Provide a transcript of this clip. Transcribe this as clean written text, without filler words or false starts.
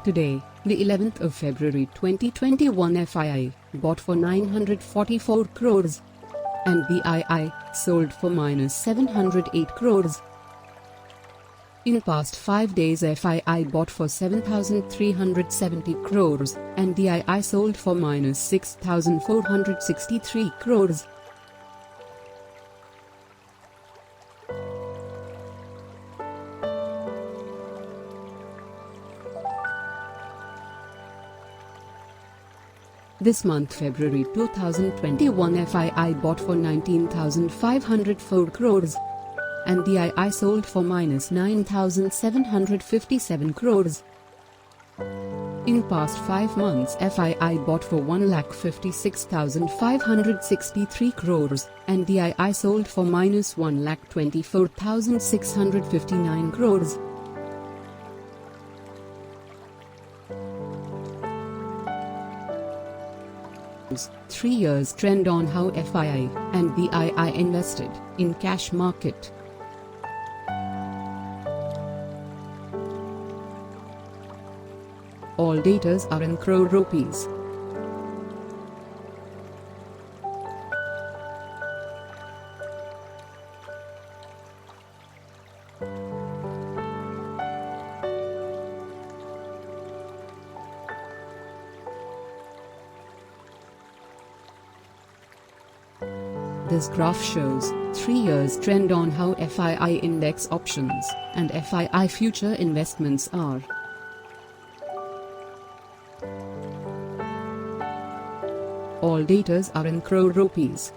Today, the 11th of February 2021, FII bought for 944 crores and DII sold for -708 crores. In past 5 days, FII bought for 7,370 crores and DII sold for -6,463 crores. This month, February 2021, FII bought for 19,504 crores and DII sold for -9,757 crores. In past 5 months, FII bought for 1,56,563 crores and DII sold for -1,24,659 crores. Three years trend on how FII and DII invested in cash market. All datas are in crore rupees. This graph shows 3 years trend on how FII index options and FII future investments are. All datas are in crore rupees.